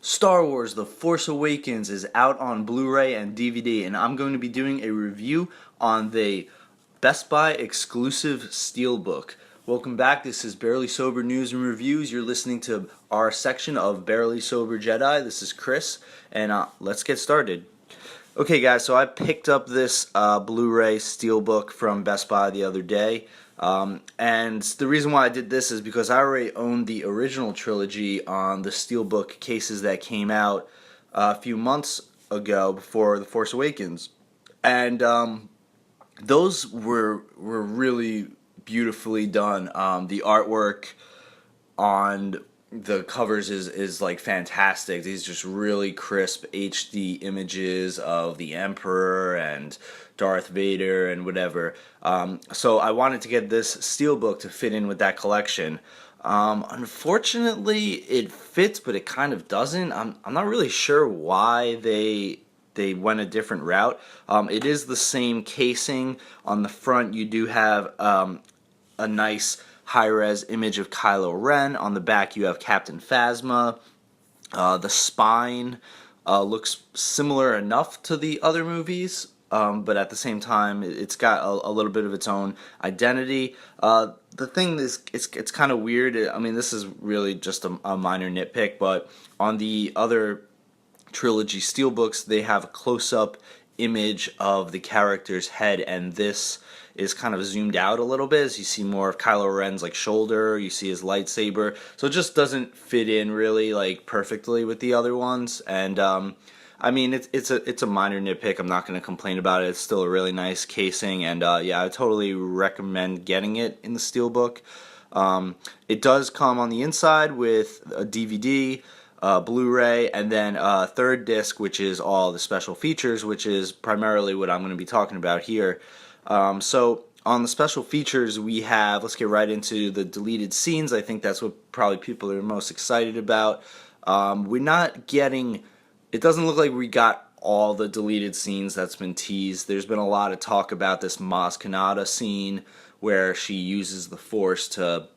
Star Wars The Force Awakens is out on Blu-ray and DVD, and I'm going to be doing a review on the Best Buy exclusive Steelbook. Welcome back. This is Barely Sober News and Reviews. You're listening to our section of Barely Sober Jedi. This is Chris, and let's get started. Okay, guys, so I picked up this Blu-ray Steelbook from Best Buy the other day. And the reason why I did this is because I already owned the original trilogy on the Steelbook cases that came out a few months ago before The Force Awakens. And those were really beautifully done. The artwork on the covers is like fantastic. These just really crisp HD images of the Emperor and Darth Vader and whatever. So I wanted to get this Steelbook to fit in with that collection. Unfortunately, it fits, but it kind of doesn't. I'm not really sure why they went a different route. It is the same casing. On the front, you do have a nice high-res image of Kylo Ren. On the back, you have Captain Phasma. The spine looks similar enough to the other movies, but at the same time, it's got a little bit of its own identity. The thing is, it's kind of weird. I mean, this is really just a minor nitpick, but on the other trilogy steelbooks, they have a close-up image of the character's head, and this is kind of zoomed out a little bit as you see more of Kylo Ren's like shoulder, you see his lightsaber, so it just doesn't fit in really like perfectly with the other ones. And I mean, it's a minor nitpick. I'm not going to complain about it. It's still a really nice casing, and yeah, I totally recommend getting it in the steelbook. It does come on the inside with a DVD, Blu-ray, and then a third disc, which is all the special features, which is primarily what I'm going to be talking about here. So on the special features, we have, let's get right into the deleted scenes. I think that's what probably people are most excited about. We're not getting, it doesn't look like we got all the deleted scenes that's been teased. There's been a lot of talk about this Maz Kanata scene where she uses the Force to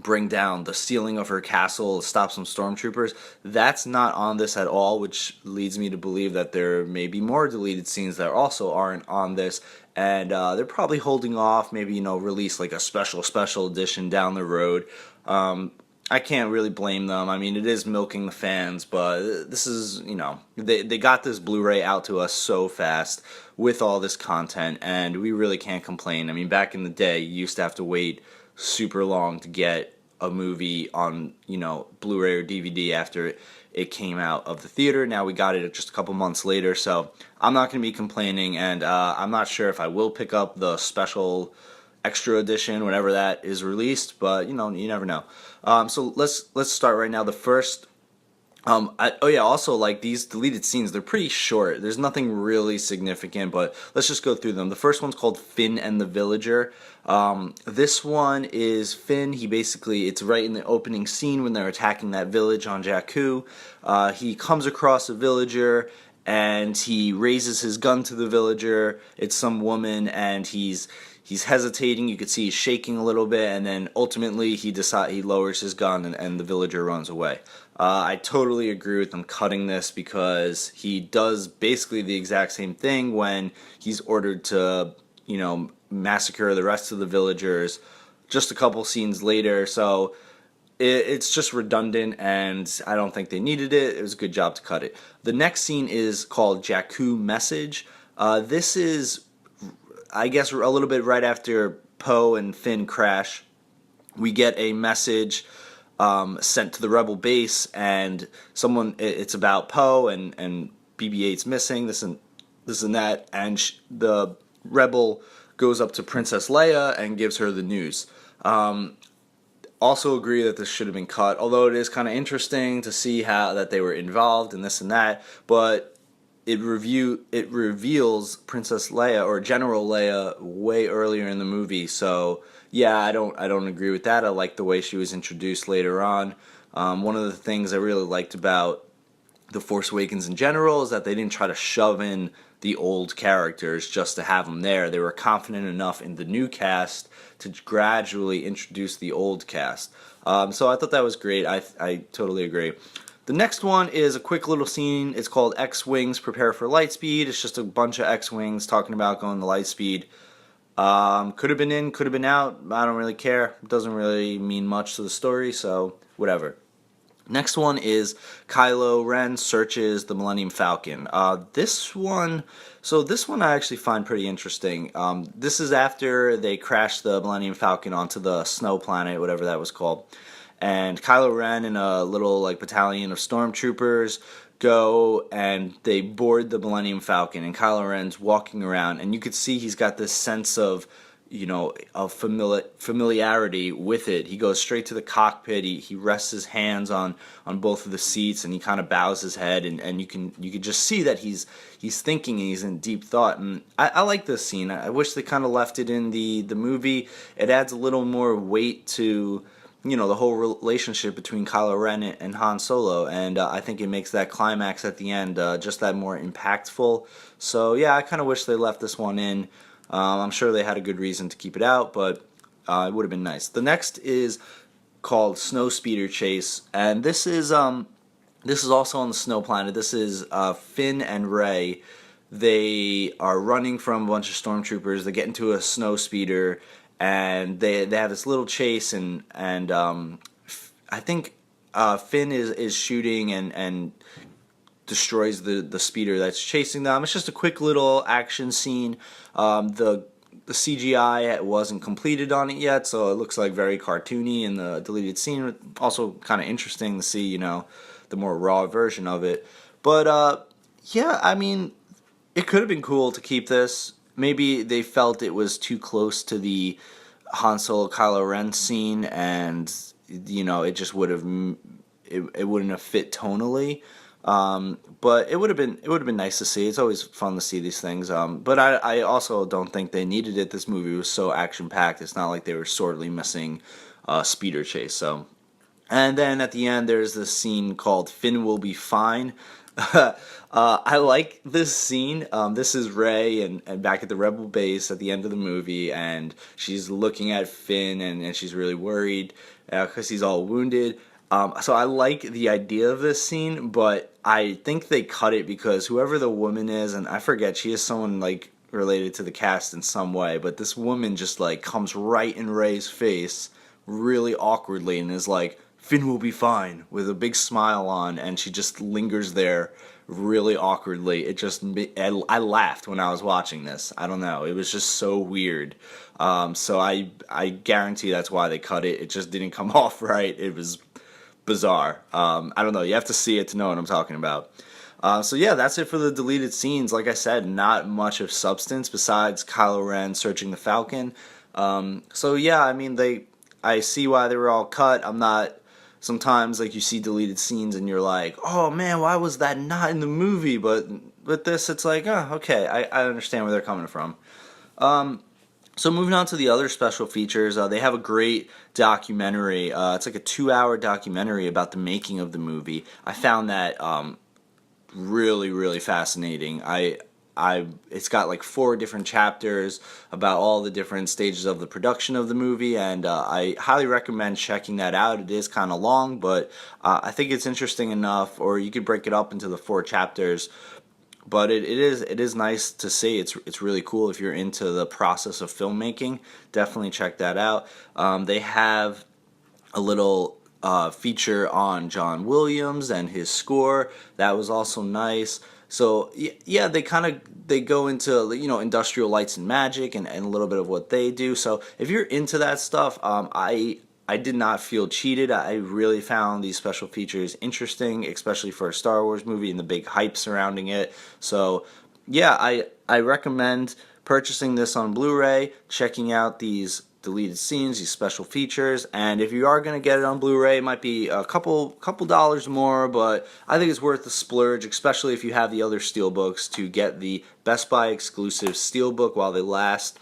bring down the ceiling of her castle, stop some stormtroopers. That's not on this at all, which leads me to believe that there may be more deleted scenes that also aren't on this, and they're probably holding off, maybe, release like a special edition down the road. I can't really blame them. I mean, it is milking the fans, but this is, they got this Blu-ray out to us so fast with all this content, and we really can't complain. I mean, back in the day, you used to have to wait super long to get a movie on, Blu-ray or DVD after it came out of the theater. Now we got it just a couple months later, so I'm not going to be complaining, and I'm not sure if I will pick up the special extra edition whenever that is released, but you never know. So let's start right now. The first oh yeah, also, like, these deleted scenes, they're pretty short. There's nothing really significant, but let's just go through them. The first one's called Finn and the Villager. This one is Finn. It's right in the opening scene when they're attacking that village on Jakku. He comes across a villager, and he raises his gun to the villager. It's some woman, and he's hesitating. You could see he's shaking a little bit, and then ultimately he lowers his gun, and the villager runs away. I totally agree with them cutting this because he does basically the exact same thing when he's ordered to, massacre the rest of the villagers just a couple scenes later. So it's just redundant, and I don't think they needed it. It was a good job to cut it. The next scene is called Jakku Message. This is, I guess, a little bit right after Poe and Finn crash. We get a message sent to the rebel base, and it's about Poe and BB-8's missing, this and that, and the rebel goes up to Princess Leia and gives her the news. Also agree that this should have been cut, although it is kind of interesting to see how that they were involved in this and that, but it reveals Princess Leia or General Leia way earlier in the movie. So yeah, I don't agree with that. I like the way she was introduced later on. One of the things I really liked about The Force Awakens in general is that they didn't try to shove in the old characters just to have them there. They were confident enough in the new cast to gradually introduce the old cast. So I thought that was great. I totally agree. The next one is a quick little scene. It's called X-Wings Prepare for Lightspeed. It's just a bunch of X-Wings talking about going to Lightspeed. Could have been in, could have been out. I don't really care. It doesn't really mean much to the story, so whatever. Next one is Kylo Ren searches the Millennium Falcon. This one I actually find pretty interesting. This is after they crashed the Millennium Falcon onto the snow planet, whatever that was called. And Kylo Ren and a little like battalion of stormtroopers go and they board the Millennium Falcon, and Kylo Ren's walking around, and you could see he's got this sense of, of familiarity with it. He goes straight to the cockpit. He rests his hands on both of the seats, and he kind of bows his head, and you can just see that he's thinking, and he's in deep thought. And I like this scene. I wish they kind of left it in the movie. It adds a little more weight to the whole relationship between Kylo Ren and Han Solo, and I think it makes that climax at the end just that more impactful. So yeah, I kind of wish they left this one in. I'm sure they had a good reason to keep it out, but it would have been nice. The next is called Snow Speeder Chase, and this is also on the snow planet. This is Finn and Rey. They are running from a bunch of stormtroopers. They get into a snow speeder, and they have this little chase, and I think Finn is shooting and destroys the speeder that's chasing them. It's just a quick little action scene. The CGI wasn't completed on it yet, so it looks like very cartoony in the deleted scene. Also kind of interesting to see, the more raw version of it. But yeah, I mean, it could have been cool to keep this. Maybe they felt it was too close to the Han Solo Kylo Ren scene, and it just would have it wouldn't have fit tonally. But it would have been nice to see. It's always fun to see these things. But I also don't think they needed it. This movie was so action packed. It's not like they were sorely missing speeder chase. So, and then at the end there's this scene called Finn Will Be Fine. I like this scene. This is Rey and back at the Rebel base at the end of the movie, and she's looking at Finn, and she's really worried because he's all wounded. So I like the idea of this scene, but I think they cut it because whoever the woman is, and I forget, she is someone like related to the cast in some way, but this woman just like comes right in Rey's face really awkwardly and is like, Finn will be fine, with a big smile on, and she just lingers there really awkwardly. I laughed when I was watching this. I don't know, it was just so weird. So I guarantee that's why they cut it. It just didn't come off right. It was bizarre. I don't know, you have to see it to know what I'm talking about. So yeah, that's it for the deleted scenes. Like I said, not much of substance besides Kylo Ren searching the Falcon. So yeah, I mean, I see why they were all cut. I'm not. Sometimes, like, you see deleted scenes and you're like, oh man, why was that not in the movie? But with this, it's like, oh, okay, I understand where they're coming from. So moving on to the other special features, they have a great documentary. It's like a 2-hour documentary about the making of the movie. I found that really, really fascinating. It's got like 4 different chapters about all the different stages of the production of the movie, and I highly recommend checking that out. It is kind of long, but I think it's interesting enough, or you could break it up into the 4 chapters. But it is nice to see. It's really cool if you're into the process of filmmaking. Definitely check that out. They have a little feature on John Williams and his score. That was also nice. So yeah, they go into industrial lights and magic and a little bit of what they do. So if you're into that stuff, I did not feel cheated. I really found these special features interesting, especially for a Star Wars movie and the big hype surrounding it. So yeah, I recommend purchasing this on Blu-ray, checking out these deleted scenes, these special features, and if you are going to get it on Blu-ray, it might be a couple dollars more, but I think it's worth the splurge, especially if you have the other Steelbooks, to get the Best Buy exclusive Steelbook while they last.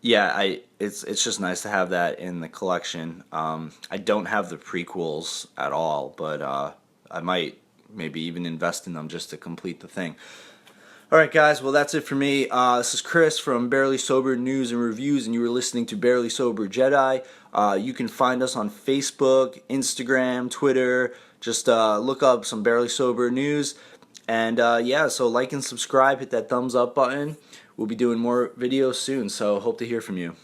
Yeah, it's just nice to have that in the collection. I don't have the prequels at all, but I might maybe even invest in them just to complete the thing. Alright guys, well that's it for me. This is Chris from Barely Sober News and Reviews, and you were listening to Barely Sober Jedi. You can find us on Facebook, Instagram, Twitter. Just look up some Barely Sober News. And yeah, so like and subscribe, hit that thumbs up button. We'll be doing more videos soon, so hope to hear from you.